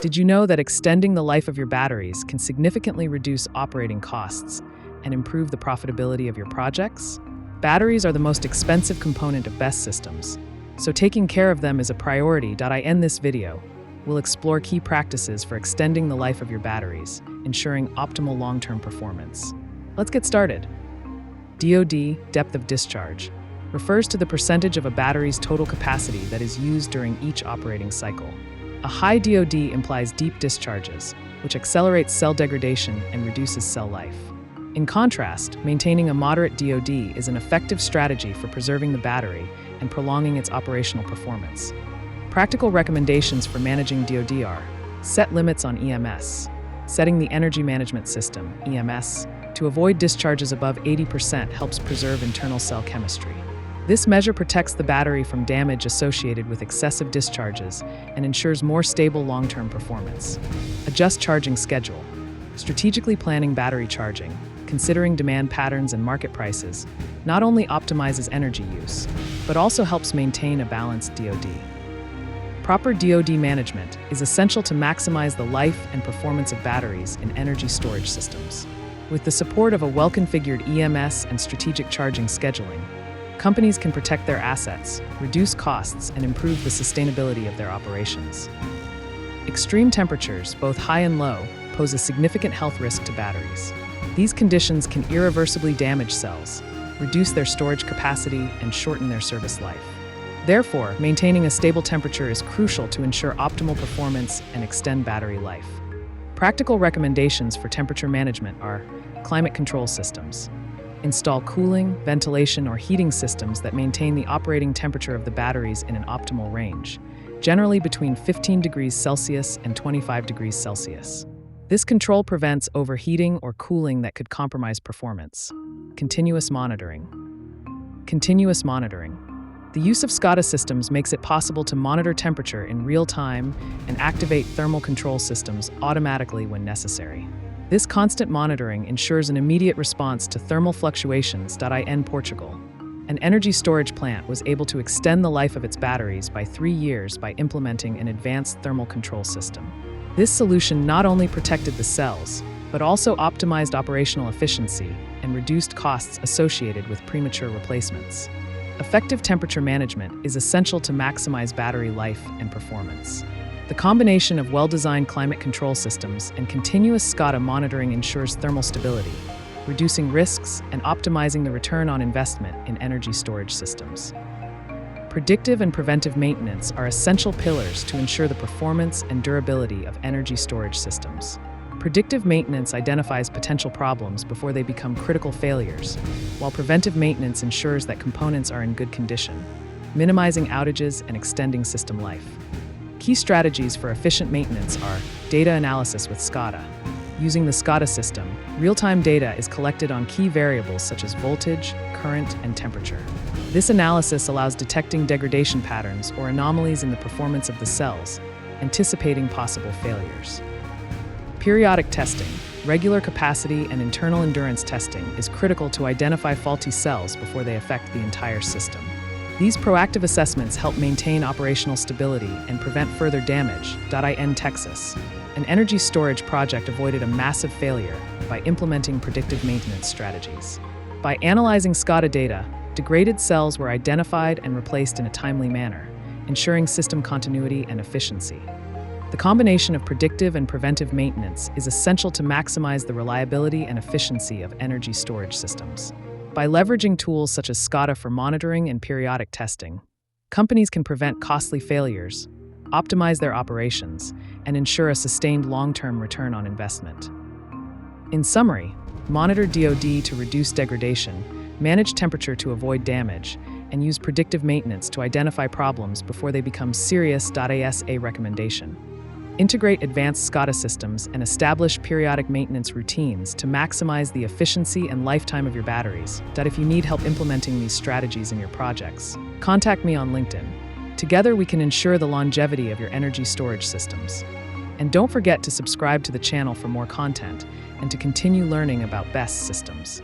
Did you know that extending the life of your batteries can significantly reduce operating costs and improve the profitability of your projects? Batteries are the most expensive component of BESS systems, so taking care of them is a priority. I end this video. We'll explore key practices for extending the life of your batteries, ensuring optimal long-term performance. Let's get started. DOD, depth of discharge, refers to the percentage of a battery's total capacity that is used during each operating cycle. A high DOD implies deep discharges, which accelerates cell degradation and reduces cell life. In contrast, maintaining a moderate DOD is an effective strategy for preserving the battery and prolonging its operational performance. Practical recommendations for managing DOD are: set limits on EMS. Setting the Energy Management System, EMS, to avoid discharges above 80% helps preserve internal cell chemistry. This measure protects the battery from damage associated with excessive discharges and ensures more stable long-term performance. Adjust charging schedule. Strategically planning battery charging, considering demand patterns and market prices, not only optimizes energy use, but also helps maintain a balanced DOD. Proper DOD management is essential to maximize the life and performance of batteries in energy storage systems. With the support of a well-configured EMS and strategic charging scheduling, companies can protect their assets, reduce costs, and improve the sustainability of their operations. Extreme temperatures, both high and low, pose a significant health risk to batteries. These conditions can irreversibly damage cells, reduce their storage capacity, and shorten their service life. Therefore, maintaining a stable temperature is crucial to ensure optimal performance and extend battery life. Practical recommendations for temperature management are: climate control systems. Install cooling, ventilation, or heating systems that maintain the operating temperature of the batteries in an optimal range, generally between 15 degrees Celsius and 25 degrees Celsius. This control prevents overheating or cooling that could compromise performance. Continuous monitoring. Continuous monitoring. The use of SCADA systems makes it possible to monitor temperature in real time and activate thermal control systems automatically when necessary. This constant monitoring ensures an immediate response to thermal fluctuations. In Portugal, an energy storage plant was able to extend the life of its batteries by 3 years by implementing an advanced thermal control system. This solution not only protected the cells, but also optimized operational efficiency and reduced costs associated with premature replacements. Effective temperature management is essential to maximize battery life and performance. The combination of well-designed climate control systems and continuous SCADA monitoring ensures thermal stability, reducing risks and optimizing the return on investment in energy storage systems. Predictive and preventive maintenance are essential pillars to ensure the performance and durability of energy storage systems. Predictive maintenance identifies potential problems before they become critical failures, while preventive maintenance ensures that components are in good condition, minimizing outages and extending system life. Key strategies for efficient maintenance are: data analysis with SCADA. Using the SCADA system, real-time data is collected on key variables such as voltage, current, and temperature. This analysis allows detecting degradation patterns or anomalies in the performance of the cells, anticipating possible failures. Periodic testing. Regular capacity and internal endurance testing is critical to identify faulty cells before they affect the entire system. These proactive assessments help maintain operational stability and prevent further damage. In Texas, an energy storage project avoided a massive failure by implementing predictive maintenance strategies. By analyzing SCADA data, degraded cells were identified and replaced in a timely manner, ensuring system continuity and efficiency. The combination of predictive and preventive maintenance is essential to maximize the reliability and efficiency of energy storage systems. By leveraging tools such as SCADA for monitoring and periodic testing, companies can prevent costly failures, optimize their operations, and ensure a sustained long-term return on investment. In summary, monitor DOD to reduce degradation, manage temperature to avoid damage, and use predictive maintenance to identify problems before they become serious. As a recommendation: integrate advanced SCADA systems and establish periodic maintenance routines to maximize the efficiency and lifetime of your batteries. If you need help implementing these strategies in your projects, contact me on LinkedIn. Together we can ensure the longevity of your energy storage systems. And don't forget to subscribe to the channel for more content and to continue learning about BESS systems.